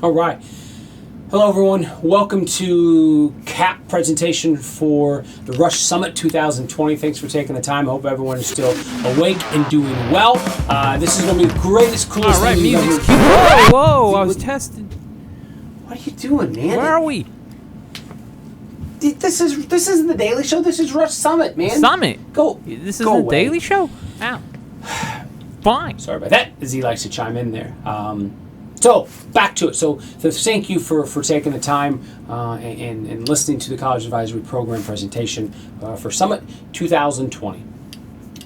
All right. Hello, everyone. Welcome to CAP presentation for the Rush Summit 2020. Thanks for taking the time. I hope everyone is still awake and doing well. This is going to be the greatest, coolest thing you've ever... music's cute. Whoa, I was testing. What are you doing, man? Where are we? This isn't the Daily Show. This is Rush Summit, man. Summit? Go. This is go the away. Daily Show? Ow. Fine. Sorry about that, as he likes to chime in there. So, back to it. So thank you for taking the time and listening to the College Advisory Program presentation for Summit 2020.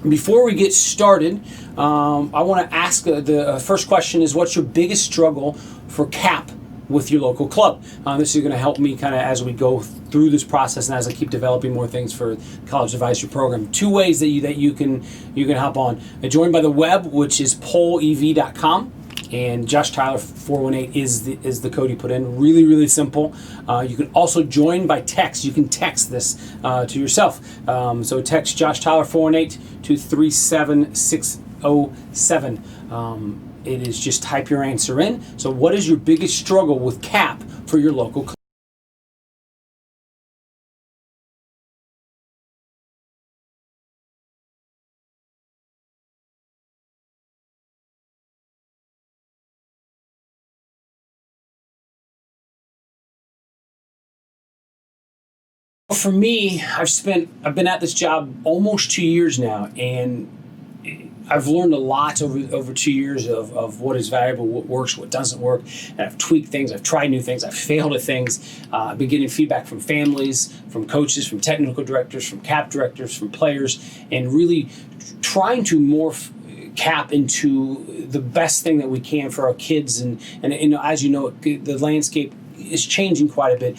Before we get started, I want to ask the first question is, what's your biggest struggle for CAP with your local club? This is going to help me kind of as we go through this process and as I keep developing more things for the College Advisory Program. Two ways that you can hop on. Join by the web, which is polev.com. And Josh Tyler 418 is the code you put in. Really, really simple. You can also join by text. You can text this to yourself. So text Josh Tyler 418 to 37607. It is just type your answer in. So what is your biggest struggle with CAP for your local club? For me, I've been at this job almost 2 years now, and I've learned a lot over 2 years of what is valuable, what works, what doesn't work, and I've tweaked things, I've tried new things, I've failed at things. I've been getting feedback from families, from coaches, from technical directors, from CAP directors, from players, and really trying to morph CAP into the best thing that we can for our kids. And as you know, the landscape is changing quite a bit.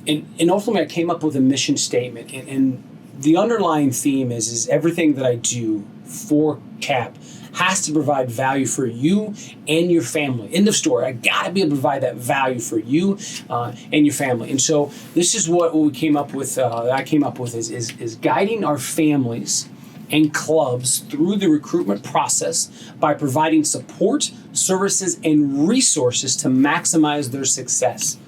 And ultimately, I came up with a mission statement, and the underlying theme is everything that I do for CAP has to provide value for you and your family. End of story. I got to be able to provide that value for you and your family. And so this is what we came up with. I came up with is guiding our families and clubs through the recruitment process by providing support, services, and resources to maximize their success.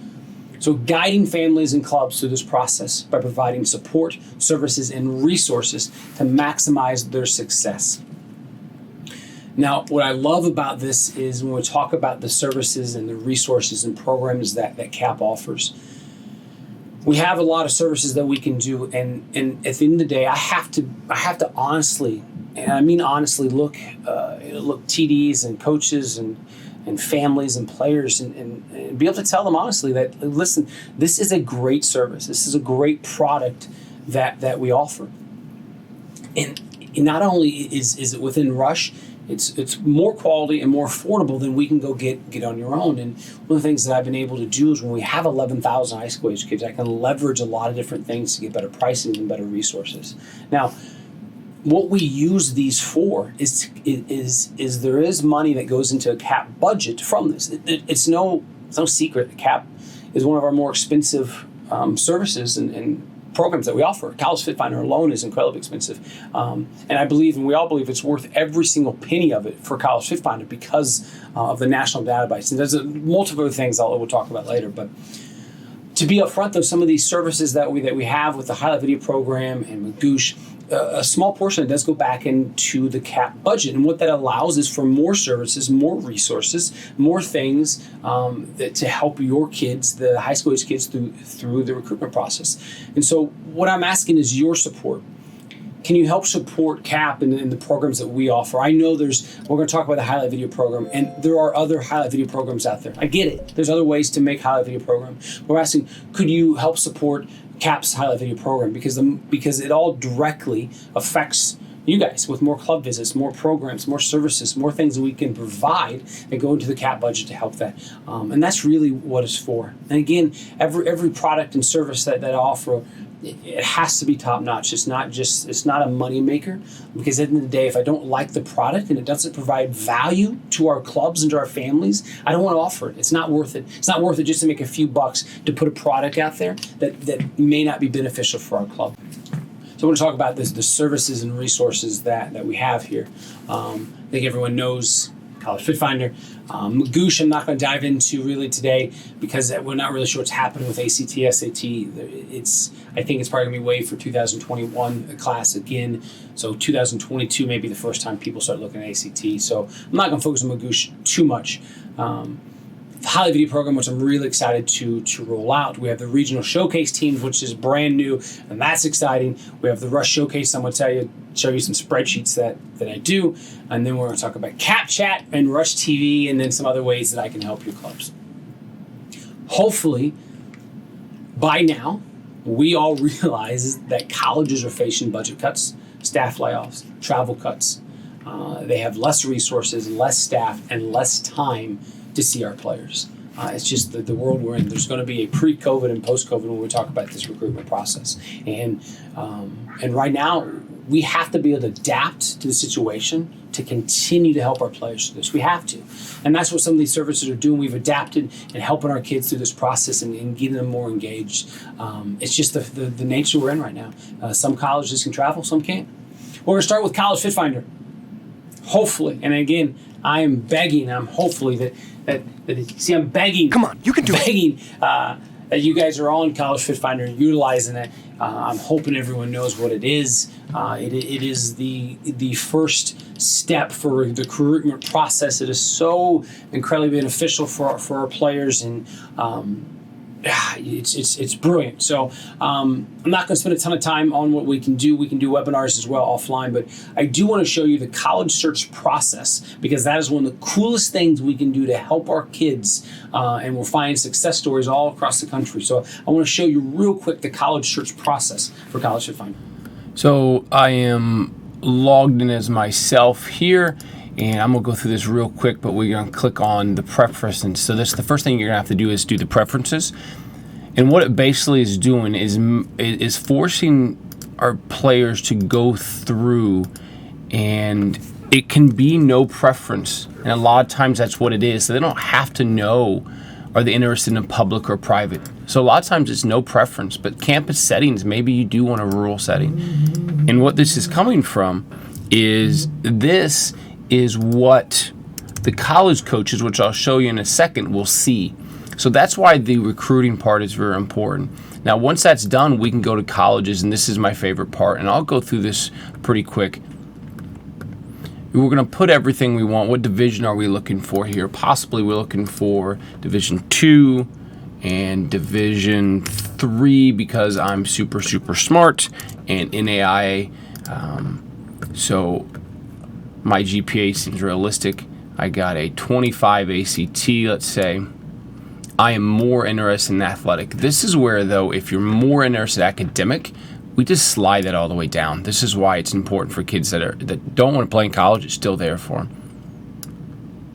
So guiding families and clubs through this process by providing support, services, and resources to maximize their success. Now, what I love about this is when we talk about the services and the resources and programs that CAP offers, we have a lot of services that we can do, and at the end of the day, I have to honestly, and I mean honestly, look TDs and coaches and families and players and be able to tell them honestly that, listen, this is a great service. This is a great product that we offer. And not only is it within Rush, it's more quality and more affordable than we can go get on your own. And one of the things that I've been able to do is when we have 11,000 high school age kids, I can leverage a lot of different things to get better pricing and better resources. Now, what we use these for is there is money that goes into a CAP budget from this. It's no secret that CAP is one of our more expensive services and programs that we offer. College Fit Finder alone is incredibly expensive, and I believe, and we all believe, it's worth every single penny of it for College Fit Finder because of the national database. And there's multiple other things we'll talk about later, but. To be upfront, though, some of these services that we have with the highlight video program and with Goosh, a small portion of it does go back into the CAP budget. And what that allows is for more services, more resources, more things to help your kids, the high school age kids, through the recruitment process. And so what I'm asking is your support. Can you help support CAP in the programs that we offer? I know we're going to talk about the highlight video program, and there are other highlight video programs out there. I get it. There's other ways to make highlight video program. We're asking, could you help support CAP's highlight video program? Because it all directly affects you guys with more club visits, more programs, more services, more things that we can provide that go into the CAP budget to help that. And that's really what it's for. And again, every product and service that I offer, it has to be top notch. It's not a money maker, because at the end of the day, if I don't like the product and it doesn't provide value to our clubs and to our families, I don't want to offer it. It's not worth it. It's not worth it just to make a few bucks to put a product out there that may not be beneficial for our club. So I want to talk about the services and resources that we have here. I think everyone knows College Fit Finder. Magoosh, I'm not going to dive into really today because we're not really sure what's happening with ACT, SAT. I think it's probably going to be waived for 2021 class again. So 2022 may be the first time people start looking at ACT. So I'm not going to focus on Magoosh too much. The Highly Video program, which I'm really excited to roll out. We have the regional showcase teams, which is brand new, and that's exciting. We have the Rush Showcase. I'm going to show you some spreadsheets that I do, and then we're going to talk about Cap Chat and Rush TV, and then some other ways that I can help your clubs. Hopefully, by now, we all realize that colleges are facing budget cuts, staff layoffs, travel cuts. They have less resources, less staff, and less time to see our players. It's just the world we're in. There's going to be a pre-COVID and post-COVID when we talk about this recruitment process. And right now, we have to be able to adapt to the situation to continue to help our players through this. We have to. And that's what some of these services are doing. We've adapted and helping our kids through this process and getting them more engaged. It's just the nature we're in right now. Some colleges can travel, some can't. We're going to start with College Fit Finder. Hopefully, and again, I'm begging, I'm begging. Come on, you can do it. Begging that you guys are on College Fit Finder and utilizing it. I'm hoping everyone knows what it is. It is the first step for the recruitment process. It is so incredibly beneficial for our players, and it's brilliant. So I'm not going to spend a ton of time on what we can do. We can do webinars as well offline, but I do want to show you the college search process because that is one of the coolest things we can do to help our kids, and we're finding success stories all across the country. So I want to show you real quick the college search process for College Fit Finder. So I am logged in as myself here, and I'm going to go through this real quick, but we're going to click on the preferences. So the first thing you're going to have to do is do the preferences. And what it basically is doing is forcing our players to go through, and it can be no preference. And a lot of times that's what it is. So they don't have to know, are they interested in public or private? So a lot of times it's no preference, but campus settings, maybe you do want a rural setting. And what this is coming from is this is what the college coaches, which I'll show you in a second, will see. So that's why the recruiting part is very important. Now, once that's done, we can go to colleges, and this is my favorite part, and I'll go through this pretty quick. We're going to put everything we want. What division are we looking for here? Possibly we're looking for Division 2 and Division 3 because I'm super, super smart, and NAIA. So my GPA seems realistic. I got a 25 ACT, let's say. I am more interested in athletic. This is where, though, if you're more interested in academic, we just slide that all the way down. This is why it's important for kids that don't want to play in college. It's still there for them.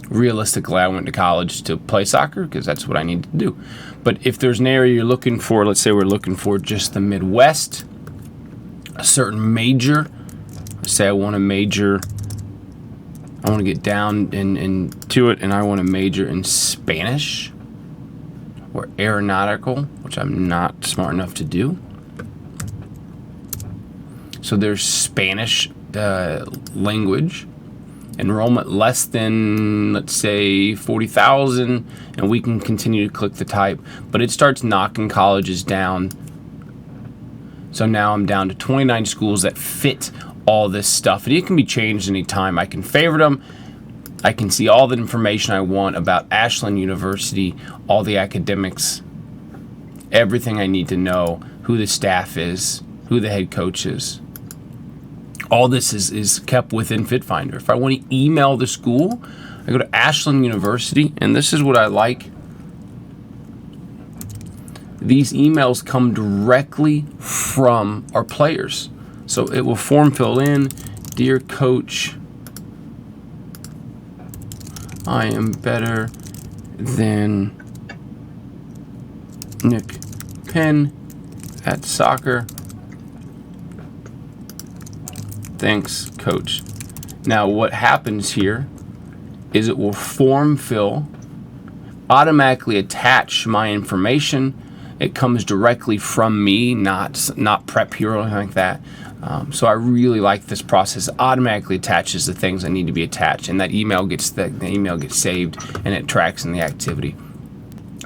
Realistically, I went to college to play soccer because that's what I need to do. But if there's an area you're looking for, let's say we're looking for just the Midwest, a certain major. Let's say I want to get down into it, and I want to major in Spanish or aeronautical, which I'm not smart enough to do. So there's Spanish language, enrollment less than, let's say, 40,000, and we can continue to click the type, but it starts knocking colleges down. So now I'm down to 29 schools that fit all this stuff, and it can be changed anytime. I can favorite them. I can see all the information I want about Ashland University, all the academics, everything I need to know, who the staff is, who the head coach is. All this is kept within FitFinder. If I want to email the school, I go to Ashland University, and this is what I like. These emails come directly from our players. So it will form fill in, dear coach, I am better than Nick Penn at soccer. Thanks, coach. Now what happens here is it will form fill, automatically attach my information. It comes directly from me, not Prep Hero or anything like that. So I really like this process. It automatically attaches the things that need to be attached, and that email gets the email gets saved, and it tracks in the activity.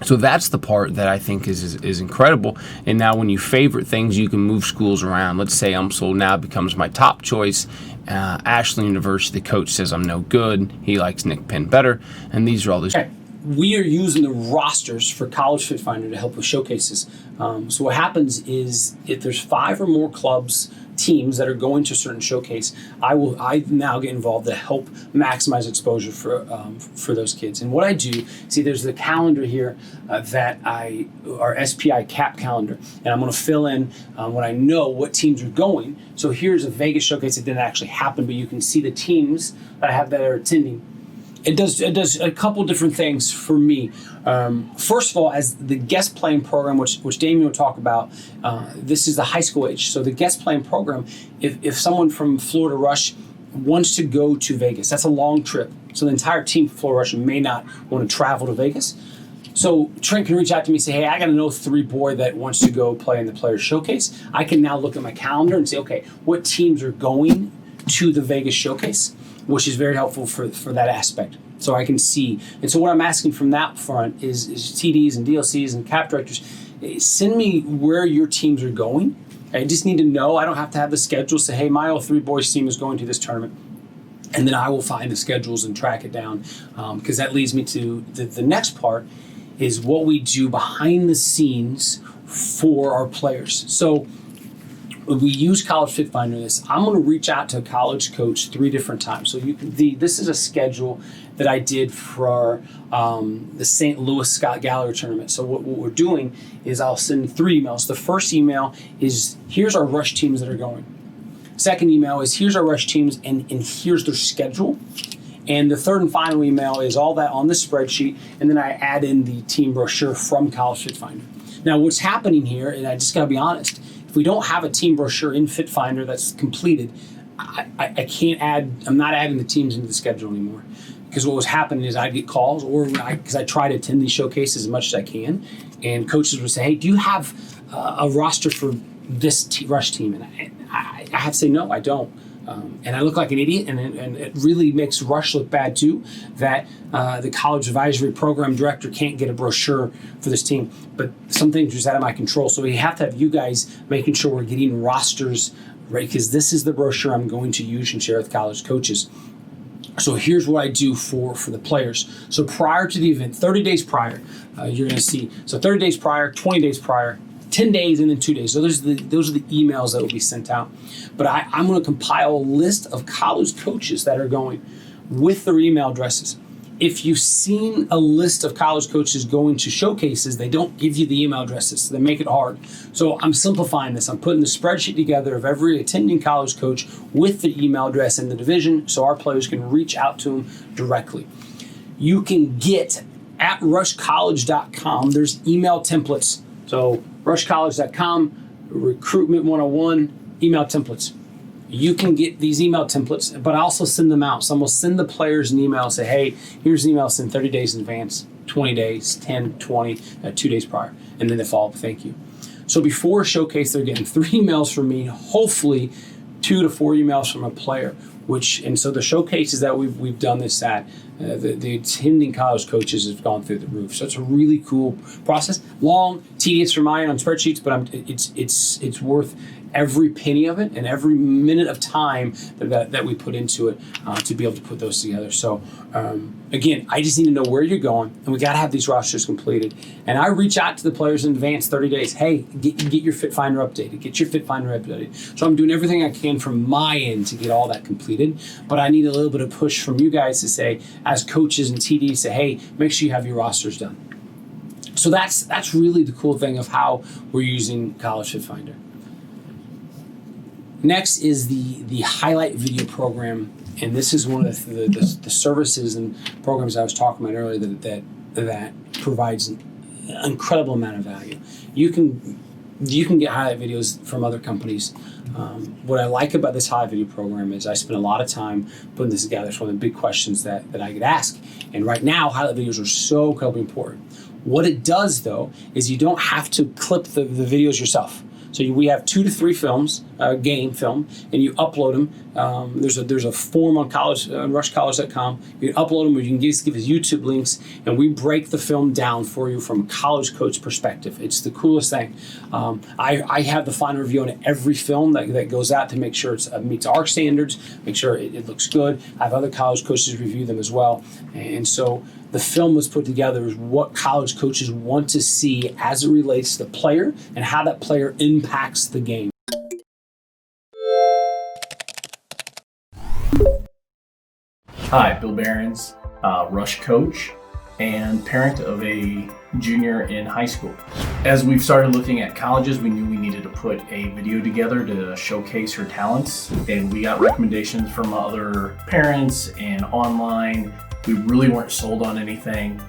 So that's the part that I think is incredible. And now when you favorite things, you can move schools around. Let's say UMSL now becomes my top choice. Ashland University, the coach says I'm no good. He likes Nick Penn better. And these are all these. Okay. We are using the rosters for College Fit Finder to help with showcases. So what happens is if there's 5 or more clubs, teams that are going to a certain showcase, I now get involved to help maximize exposure for those kids. And what I do, see, there's the calendar here our SPI cap calendar, and I'm going to fill in when I know what teams are going. So here's a Vegas showcase that didn't actually happen, but you can see the teams that I have that are attending. It does a couple different things for me. First of all, as the guest playing program, which Damien will talk about, this is the high school age. So the guest playing program, if someone from Florida Rush wants to go to Vegas, that's a long trip. So the entire team from Florida Rush may not want to travel to Vegas. So Trent can reach out to me and say, hey, I got an 03 boy that wants to go play in the Players Showcase. I can now look at my calendar and say, okay, what teams are going to the Vegas Showcase, which is very helpful for that aspect. So I can see. And so what I'm asking from that front is TDs and DLCs and cap directors, send me where your teams are going. I just need to know. I don't have to have the schedule. Say, hey, my 03 boys team is going to this tournament. And then I will find the schedules and track it down, because that leads me to the next part is what we do behind the scenes for our players. So we use College Fit Finder this. I'm going to reach out to a college coach 3 different times. So this is a schedule that I did for the St. Louis Scott Gallagher tournament. So what we're doing is I'll send 3 emails. The first email is, here's our rush teams that are going. Second email is, here's our rush teams and here's their schedule. And the third and final email is all that on the spreadsheet, and then I add in the team brochure from College Fit Finder. Now what's happening here, and I just got to be honest, if we don't have a team brochure in Fit Finder that's completed, I can't I'm not adding the teams into the schedule anymore. Because what was happening is I'd get calls, because I try to attend these showcases as much as I can, and coaches would say, hey, do you have a roster for this rush team? And I have to say, no, I don't. And I look like an idiot, and it really makes Rush look bad too, that the college advisory program director can't get a brochure for this team. But some things are just out of my control. So we have to have you guys making sure we're getting rosters right, because this is the brochure I'm going to use and share with college coaches. So here's what I do for the players. So prior to the event, 30 days prior, you're going to see. So 30 days prior, 20 days prior, 10 days, and then 2 days. So those are the emails that will be sent out. But I'm going to compile a list of college coaches that are going with their email addresses. If you've seen a list of college coaches going to showcases, they don't give you the email addresses, so they make it hard. So I'm simplifying this. I'm putting the spreadsheet together of every attending college coach with the email address in the division, so our players can reach out to them directly. You can get at rushcollege.com, there's email templates. So rushcollege.com, recruitment 101, email templates. You can get these email templates, but I also send them out. So I'm going to send the players an email and say, hey, here's an email, send 30 days in advance, 20 days, 10, 20, 2 days prior. And then they follow up, thank you. So before a showcase, they're getting 3 emails from me, hopefully 2 to 4 emails from a player. And so the showcases that we've done this at, the attending college coaches have gone through the roof. So it's a really cool process. Long, tedious for mine on spreadsheets, but it's worth every penny of it and every minute of time that we put into it to be able to put those together. So again, I just need to know where you're going, and we got to have these rosters completed. And I reach out to the players in advance, 30 days. Hey, get your Fit Finder updated. Get your Fit Finder updated. So I'm doing everything I can from my end to get all that completed. But I need a little bit of push from you guys to say, as coaches and TDs, say, hey, make sure you have your rosters done. So that's really the cool thing of how we're using College Fit Finder. Next is the highlight video program, and this is one of the services and programs I was talking about earlier that provides an incredible amount of value. You can get highlight videos from other companies. What I like about this highlight video program is I spend a lot of time putting this together. It's one of the big questions that I get asked. And right now, highlight videos are so incredibly important. What it does, though, is you don't have to clip the videos yourself. we have 2 to 3 films, game film, and you upload them. There's a form on rushcollege.com. You can upload them, or you can just give us YouTube links, and we break the film down for you from a college coach perspective. It's the coolest thing. I have the final review on every film that goes out to make sure it meets our standards, make sure it looks good. I have other college coaches review them as well. And so the film was put together as what college coaches want to see as it relates to the player and how that player impacts the game. Hi, Bill Behrens, Rush coach and parent of a junior in high school. As we've started looking at colleges, we knew we needed to put a video together to showcase her talents, and we got recommendations from other parents and online. We really weren't sold on anything.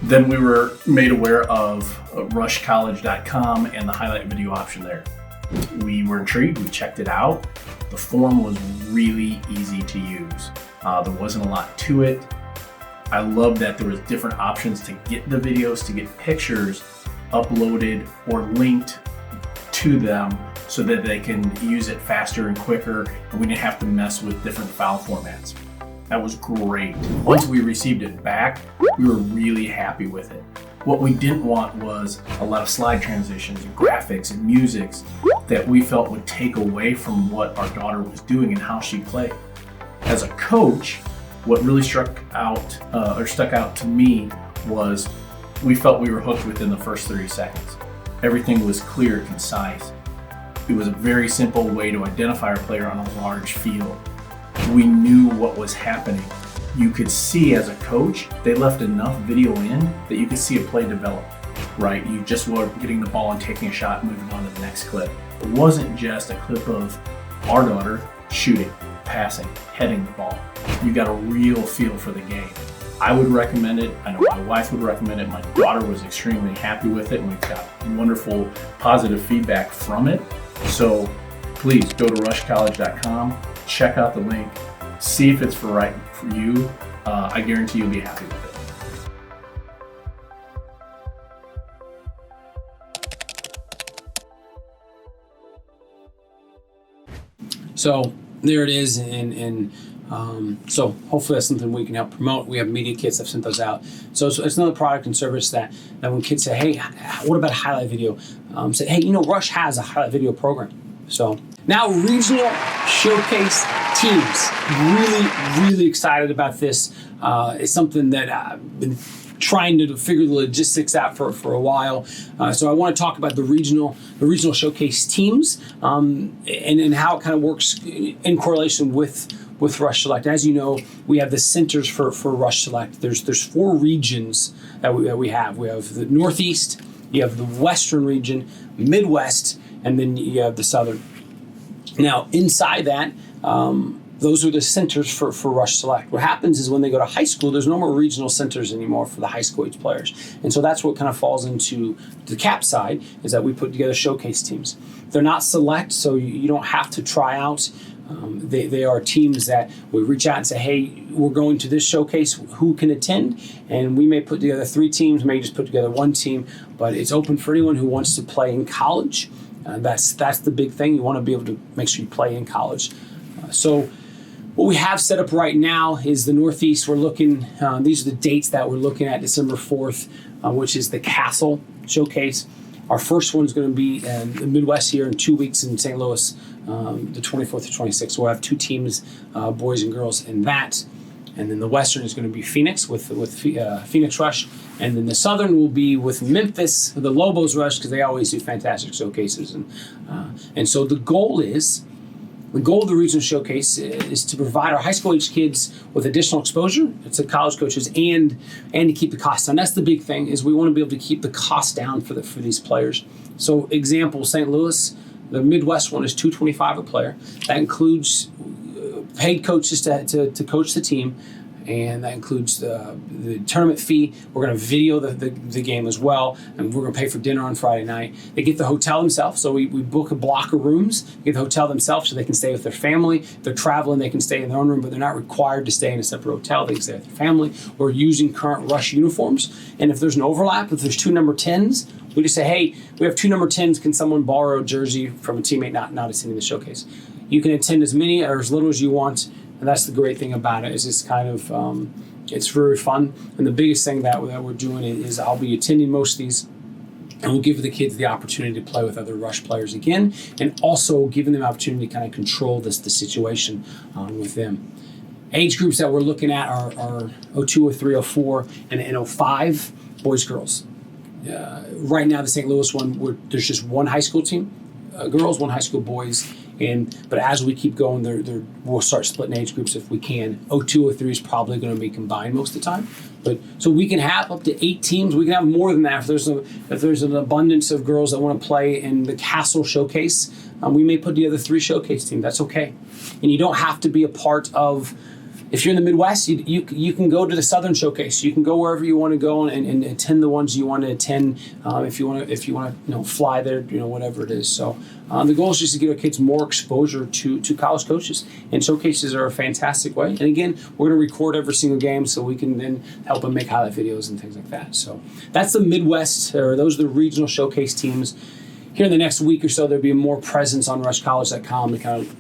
Then we were made aware of rushcollege.com and the highlight video option there. We were intrigued, we checked it out. The form was really easy to use. There wasn't a lot to it. I love that there was different options to get the videos, to get pictures uploaded or linked to them so that they can use it faster and quicker, and we didn't have to mess with different file formats. That was great. Once we received it back, we were really happy with it. What we didn't want was a lot of slide transitions and graphics and musics that we felt would take away from what our daughter was doing and how she played. As a coach, what really stuck out to me was we felt we were hooked within the first 30 seconds. Everything was clear, concise. It was a very simple way to identify our player on a large field. We knew what was happening. You could see as a coach, they left enough video in that you could see a play develop, right? You just were getting the ball and taking a shot and moving on to the next clip. It wasn't just a clip of our daughter shooting, passing, heading the ball. You got a real feel for the game. I would recommend it. I know my wife would recommend it. My daughter was extremely happy with it, and we've got wonderful positive feedback from it. So please go to rushcollege.com, check out the link, see if it's right for you. I guarantee you'll be happy with it. So there it is, and so hopefully that's something we can help promote. We have media kits. I've sent those out. So it's another product and service that when kids say, hey, what about a highlight video? Say, hey, Rush has a highlight video program. So now regional showcase teams. Really excited about this. It's something that I've been trying to figure the logistics out for a while. So I want to talk about the regional showcase teams and how it kind of works in correlation with Rush Select. As you know, we have the centers for Rush Select. There's 4 regions that we have. We have the Northeast, you have the Western region, Midwest, and then you have the Southern. Now, inside that, those are the centers for Rush Select. What happens is when they go to high school, there's no more regional centers anymore for the high school age players. And so that's what kind of falls into the CAP side, is that we put together showcase teams. They're not select, so you don't have to try out. They are teams that we reach out and say, hey, we're going to this showcase, who can attend? And we may put together 3 teams, may just put together 1 team, but it's open for anyone who wants to play in college. That's the big thing. You want to be able to make sure you play in college. So what we have set up right now is the Northeast. We're looking, these are the dates that we're looking at, December 4th, which is the Castle Showcase. Our first one is going to be in the Midwest here in 2 weeks in St. Louis, the 24th to 26th. We'll have 2 teams, boys and girls, in that. And then the Western is going to be Phoenix with Phoenix Rush. And then the Southern will be with Memphis, the Lobos Rush, because they always do fantastic showcases. And so the goal of the regional showcase is to provide our high school age kids with additional exposure to college coaches and to keep the costs down. That's the big thing, is we want to be able to keep the cost down for these players. So example, St. Louis, the Midwest one is $225 a player. That includes paid coaches to coach the team. and that includes the tournament fee. We're going to video the game as well, and we're going to pay for dinner on Friday night. They get the hotel themselves, so we book a block of rooms, get the hotel themselves so they can stay with their family. If they're traveling, they can stay in their own room, but they're not required to stay in a separate hotel. They can stay with their family. We're using current Rush uniforms, and if there's an overlap, if there's 2 number 10s, we just say, hey, we have 2 number 10s. Can someone borrow a jersey from a teammate not attending the showcase? You can attend as many or as little as you want, and that's the great thing about it. Is it's kind of it's very fun. And the biggest thing that we're doing is I'll be attending most of these, and we'll give the kids the opportunity to play with other Rush players again, and also giving them the opportunity to kind of control the situation with them. Age groups that we're looking at are 02, 03, 04, and 05, boys, girls. Right now, the St. Louis one, there's just one high school team, girls, one high school boys, but as we keep going, we'll start splitting age groups if we can. 02, 03 is probably going to be combined most of the time, but so we can have up to 8 teams. We can have more than that if there's an abundance of girls that want to play in the Castle Showcase. We may put together 3 showcase teams. That's okay, and you don't have to be a part of. If you're in the Midwest, you can go to the Southern Showcase. You can go wherever you want to go and attend the ones you want to attend. If you want to fly there, whatever it is. So the goal is just to get our kids more exposure to college coaches, and showcases are a fantastic way. And again, we're going to record every single game so we can then help them make highlight videos and things like that. So that's the Midwest, or those are the regional showcase teams. Here in the next week or so, there'll be more presence on RushCollege.com to kind of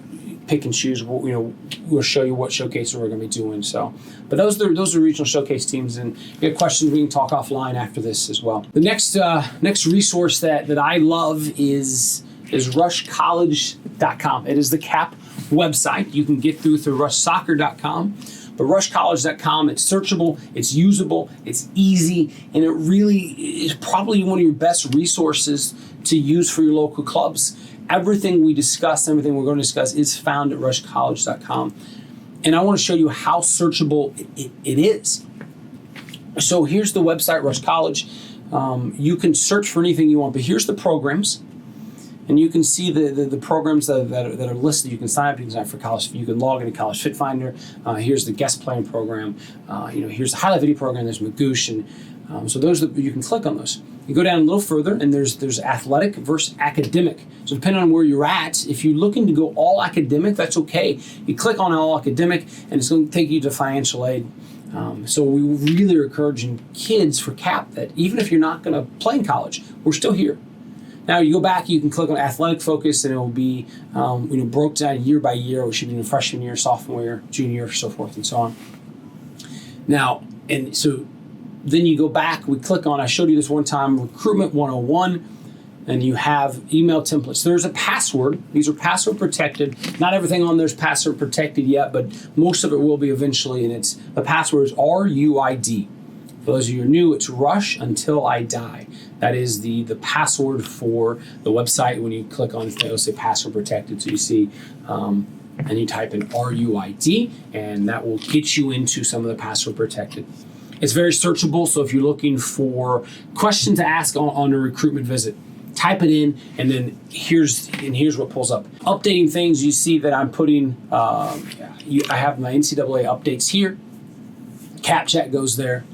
pick and choose. We'll show you what showcases we're going to be doing. So, but those are regional showcase teams, and if you have questions, we can talk offline after this as well. The next resource that I love is RushCollege.com. It is the CAP website. You can get through RushSoccer.com, but RushCollege.com. It's searchable, it's usable, it's easy, and it really is probably one of your best resources to use for your local clubs. Everything we discuss, everything we're going to discuss is found at RushCollege.com. And I want to show you how searchable it is. So here's the website, Rush College. You can search for anything you want, but here's the programs. And you can see the programs that are listed. You can sign up. You can sign up for college. You can log into College Fit Finder. Here's the guest playing program. Here's the highlight video program. There's Magoosh, and so those you can click on those. You go down a little further, and there's athletic versus academic. So depending on where you're at, if you're looking to go all academic, that's okay. You click on all academic, and it's going to take you to financial aid. So we really are encouraging kids for CAP that even if you're not going to play in college, we're still here. Now you go back, you can click on athletic focus, and it will be broke down year by year, which should be in freshman year, sophomore year, junior year, so forth and so on. Now, and so then you go back, we click on, I showed you this one time, Recruitment 101, and you have email templates. There's a password. These are password protected. Not everything on there is password protected yet, but most of it will be eventually, and the password is RUID. For those of you who are new, it's Rush Until I Die. That is the password for the website. When you click on it, it'll say password protected. So you see, and you type in RUID, and that will get you into some of the password protected. It's very searchable, so if you're looking for questions to ask on a recruitment visit, type it in, and then here's what pulls up. Updating things, you see that I'm putting, I have my NCAA updates here. CapChat goes there.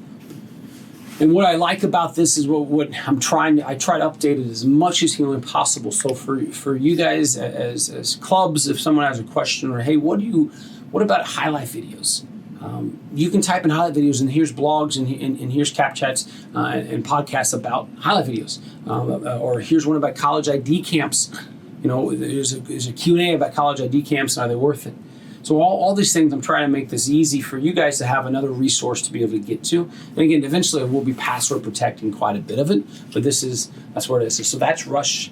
And what I like about this is what I try to update it as much as humanly possible. So for you guys as clubs, if someone has a question or, hey, what about highlight videos? You can type in highlight videos, and here's blogs, and here's CapChats and podcasts about highlight videos. Or here's one about college ID camps. There's a Q&A about college ID camps, and are they worth it? So all these things, I'm trying to make this easy for you guys to have another resource to be able to get to. And again, eventually we'll be password protecting quite a bit of it, but that's where it is. So that's Rush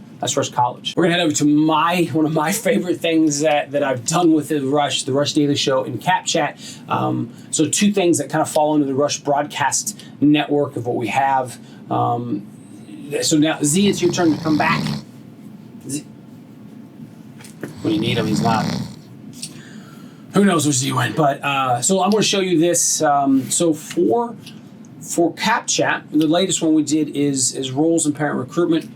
College. We're gonna head over to one of my favorite things that I've done with the Rush Daily Show in CapChat. So 2 things that kind of fall into the Rush broadcast network of what we have. So now, Z, it's your turn to come back. Z. When you need him, he's not. Who knows where Z went? But so I'm going to show you this. So for CapChat, the latest one we did is roles and parent recruitment.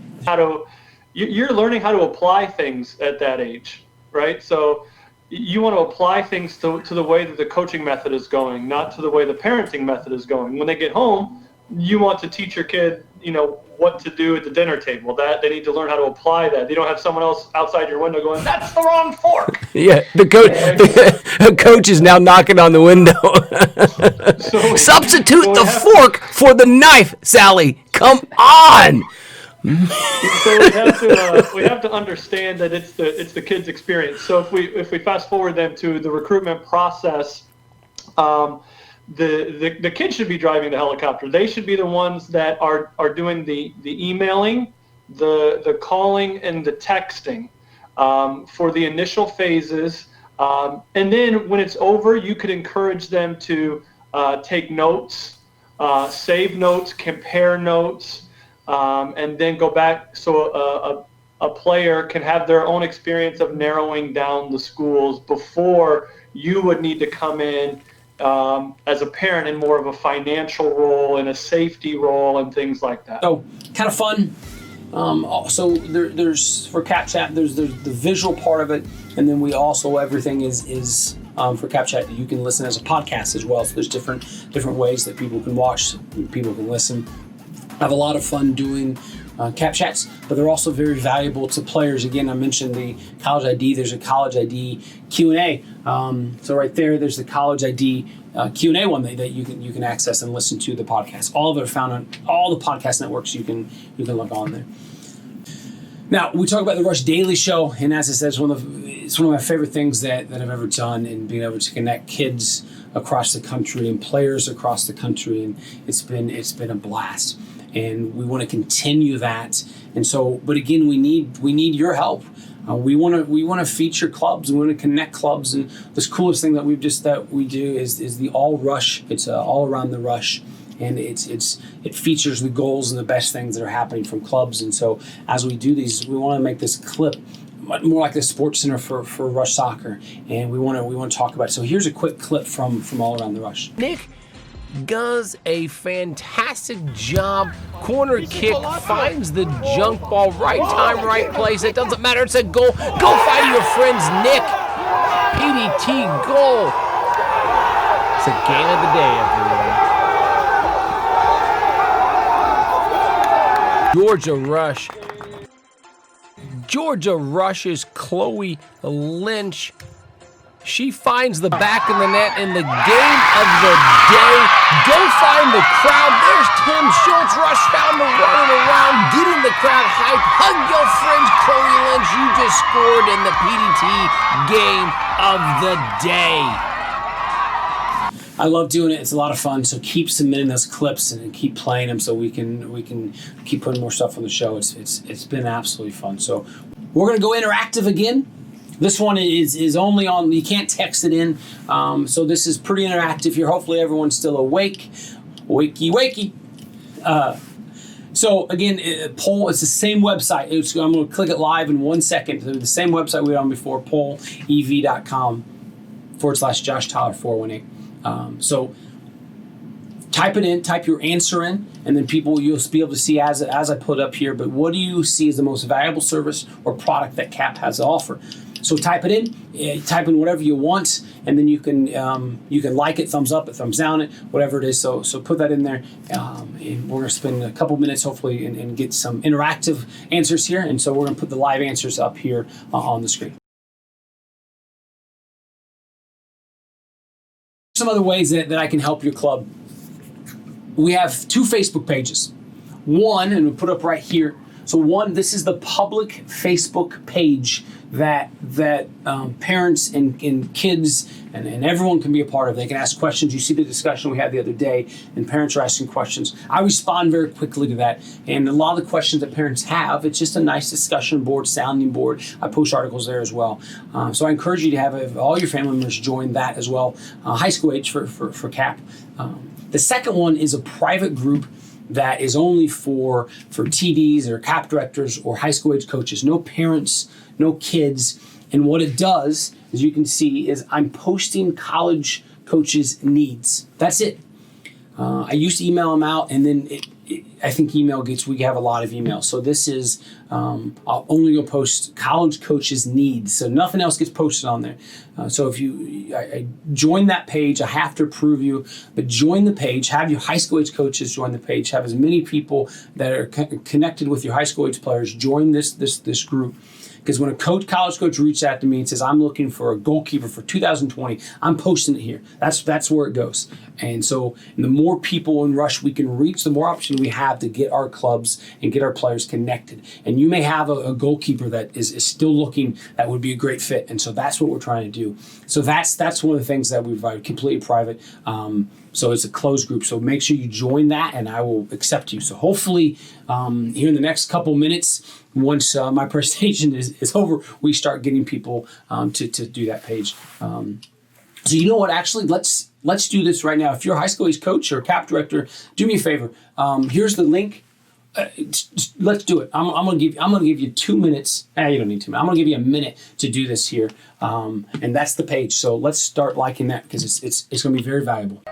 You're learning how to apply things at that age, right? So you want to apply things to the way that the coaching method is going, not to the way the parenting method is going. When they get home, you want to teach your kid, what to do at the dinner table. That they need to learn how to apply that. They don't have someone else outside your window going, "That's the wrong fork." Yeah, the coach is now knocking on the window. Substitute the fork for the knife, Sally. Come on. So we have to understand that it's the kid's experience. So if we fast forward then to the recruitment process, the kids should be driving the helicopter. They should be the ones that are doing the emailing, the calling, and the texting for the initial phases. And then when it's over, you could encourage them to take notes, save notes, compare notes, and then go back so a player can have their own experience of narrowing down the schools before you would need to come in as a parent in more of a financial role and a safety role and things like that. So kind of fun. So there's for CapChat, there's the visual part of it, and then we also everything is for CapChat. You can listen as a podcast as well. So there's different ways that people can watch, people can listen. I have a lot of fun doing CapChats, but they're also very valuable to players. Again, I mentioned the College ID. There's a College ID Q&A. So right there's the College ID Q&A one that you can access and listen to the podcast. All of it are found on all the podcast networks. You can look on there. Now we talk about the Rush Daily Show, and as I said, it's one of my favorite things that I've ever done, and being able to connect kids across the country and players across the country, and it's been a blast. And we want to continue that. And so, but again, we need your help. We want to feature clubs. We want to connect clubs. And this coolest thing that we do is the All Rush. It's all around the Rush, and it features the goals and the best things that are happening from clubs. And so, as we do these, we want to make this clip more like the Sports Center for Rush Soccer, and we want to talk about it. So here's a quick clip from all around the Rush. Nick does a fantastic job. Corner kick, finds the junk ball, right time, right place. It doesn't matter, it's a goal. Go find your friends, Nick. PDT goal. It's a game of the day, everyone. Georgia Rush's Chloe Lynch. She finds the back of the net in the game of the day. Go find the crowd. There's Tim Schultz. Rush found the running around, getting the crowd hyped. Hug your friends, Chloe Lynch. You just scored in the PDT game of the day. I love doing it. It's a lot of fun. So keep submitting those clips and keep playing them so we can keep putting more stuff on the show. It's been absolutely fun. So we're gonna go interactive again. This one is only on, you can't text it in. So this is pretty interactive here. Hopefully everyone's still awake. Wakey. So again, poll, it's the same website. I'm going to click it live in 1 second. The same website we were on before, pollev.com/Josh Tyler 418. So type it in, type your answer in, and then you'll be able to see as I put up here, but what do you see as the most valuable service or product that CAP has to offer? So type it in, type in whatever you want, and then you can like it, thumbs up it, thumbs down it, whatever it is. So put that in there, and we're going to spend a couple minutes hopefully and get some interactive answers here. And so we're going to put the live answers up here on the screen. Some other ways that I can help your club. We have 2 Facebook pages. One, and we'll put up right here. So one, this is the public Facebook page that parents and kids and everyone can be a part of. They can ask questions. You see the discussion we had the other day, and parents are asking questions. I respond very quickly to that. And a lot of the questions that parents have, it's just a nice discussion board, sounding board. I post articles there as well. So I encourage you to have all your family members join that as well. High school age for CAP. The second one is a private group that is only for TDs or CAP directors or high school age coaches. No parents, no kids. And what it does, as you can see, is I'm posting college coaches' needs. That's it. I used to email them out, and then I think we have a lot of emails. So this is, I'll only go post college coaches' needs. So nothing else gets posted on there. So if I join that page, I have to approve you, but join the page, have your high school age coaches join the page, have as many people that are connected with your high school age players join this group. Because when a college coach reaches out to me and says, I'm looking for a goalkeeper for 2020, I'm posting it here. That's where it goes. And so the more people in Rush we can reach, the more opportunity we have to get our clubs and get our players connected. And you may have a goalkeeper that is still looking that would be a great fit. And so that's what we're trying to do. So that's one of the things that we provide, completely private. So it's a closed group. So make sure you join that and I will accept you. So hopefully here in the next couple minutes, once my presentation is over, we start getting people to do that page. So you know what? Actually, let's do this right now. If you're a high school age coach or CAP director, do me a favor. Here's the link. Let's do it. I'm gonna give you 2 minutes. You don't need 2 minutes. I'm gonna give you a minute to do this here, and that's the page. So let's start liking that because it's gonna be very valuable.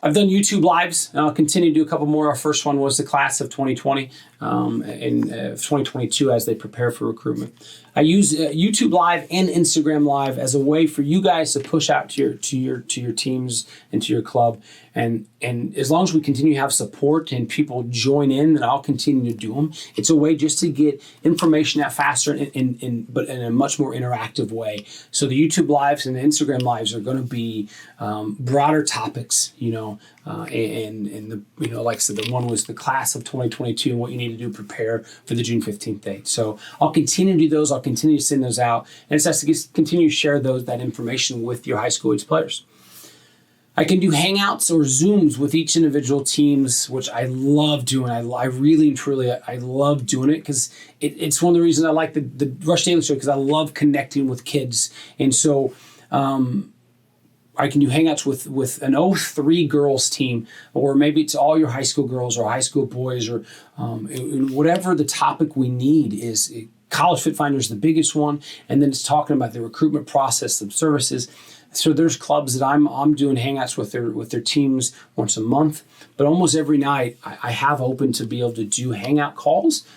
I've done YouTube Lives, and I'll continue to do a couple more. Our first one was the class of 2020 and 2022 as they prepare for recruitment. I use YouTube Live and Instagram Live as a way for you guys to push out to your teams and to your club. And as long as we continue to have support and people join in, then I'll continue to do them. It's a way just to get information out faster, but in a much more interactive way. So the YouTube Lives and the Instagram Lives are going to be broader topics, and like I said, the one was the class of 2022 and what you need to do to prepare for the June 15th date. So I'll continue to do those. I'll continue to send those out, and it's just to continue to share that information with your high school age players. I can do Hangouts or Zooms with each individual teams, which I love doing. I really and truly, I love doing it because it's one of the reasons I like the Rush Daily Show, because I love connecting with kids. And so I can do Hangouts with an 03 girls team, or maybe it's all your high school girls or high school boys, or whatever the topic we need is. College Fit Finder is the biggest one, and then it's talking about the recruitment process of services. So there's clubs that I'm doing Hangouts with their teams once a month, but almost every night I have open to be able to do Hangout calls.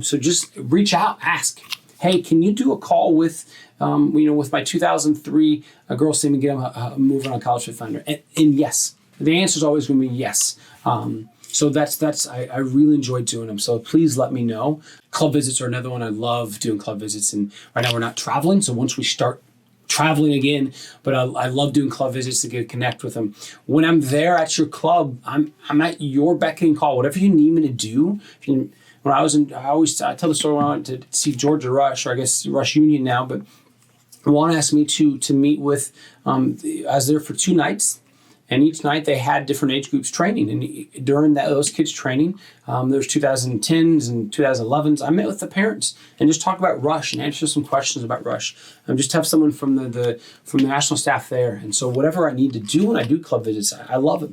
So just reach out, ask, hey, can you do a call with my 2003 girls team and get them moving on College Fit Finder? And yes, the answer is always going to be yes. So I really enjoy doing them. So please let me know. Club visits are another one. I love doing club visits, and right now we're not traveling. So once we start traveling again, but I love doing club visits to connect with them. When I'm there at your club, I'm at your beck and call. Whatever you need me to do. When I tell the story when I went to see Georgia Rush, or I guess Rush Union now, but Juan asked me to meet with. I was there for 2 nights. And each night they had different age groups training. And during those kids training, there's 2010s and 2011s. I met with the parents and just talk about Rush and answer some questions about Rush. Just have someone from the national staff there. And so whatever I need to do when I do club visits, I love it.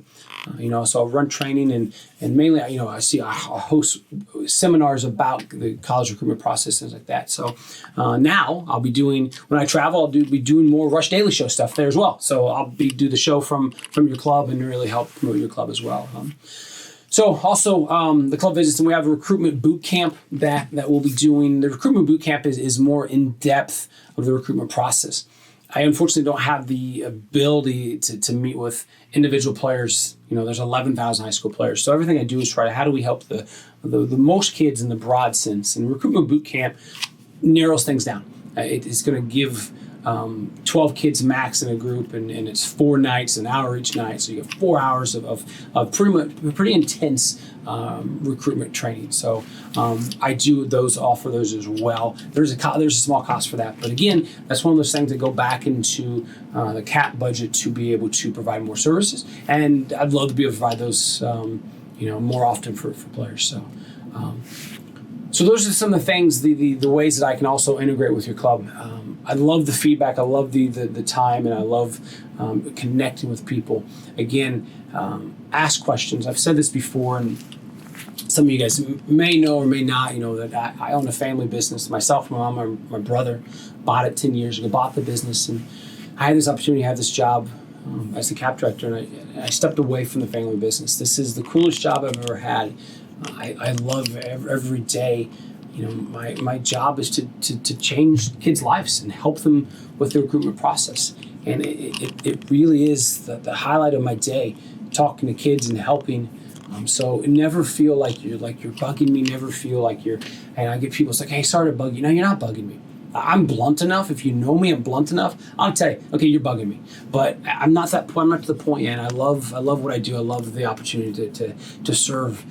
So I'll run training and mainly, I host seminars about the college recruitment process, things like that. So now I'll be doing, when I travel, I'll be doing more Rush Daily Show stuff there as well. So I'll do the show from your club and really help promote your club as well. So also the club visits, and we have a recruitment boot camp that we'll be doing. The recruitment boot camp is more in depth of the recruitment process. I unfortunately don't have the ability to meet with individual players. There's 11,000 high school players. So everything I do is try to, how do we help the most kids in the broad sense? And recruitment boot camp narrows things down. It is going to give 12 kids max in a group, and it's 4 nights, an hour each night. So you get 4 hours of pretty intense recruitment training. So I do offer those as well. There's a small cost for that, but again, that's one of those things that go back into the cap budget to be able to provide more services. And I'd love to be able to provide those, more often for players. So those are some of the things, the ways that I can also integrate with your club. I love the feedback. I love the time, and I love connecting with people. Again, ask questions. I've said this before, and some of you guys may know or may not, that I own a family business. Myself, my mom, my brother bought it 10 years ago, bought the business, and I had this opportunity to have this job as the cap director, and I stepped away from the family business. This is the coolest job I've ever had. I love every day. My job is to change kids' lives and help them with the recruitment process. And it really is the highlight of my day, talking to kids and helping. So never feel like you're bugging me. Never feel like you're. And I get people, it's like, hey, sorry to bug you. No, you're not bugging me. I'm blunt enough. If you know me, I'm blunt enough. I'll tell you, okay, you're bugging me. But I'm not that point. I'm not to the point yet. And I love what I do. I love the opportunity to serve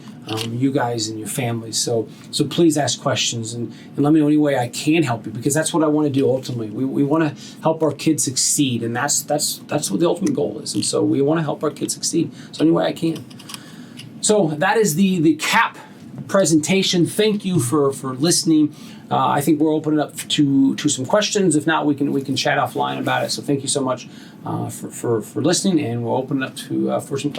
you guys and your families. So please ask questions and let me know any way I can help you, because that's what I want to do ultimately. We want to help our kids succeed, and that's what the ultimate goal is. And so we want to help our kids succeed. So any way I can. So that is the CAP presentation. Thank you for listening. I think we're opening up to some questions. If not, we can chat offline about it. So thank you so much for listening, and we'll open it up for some questions.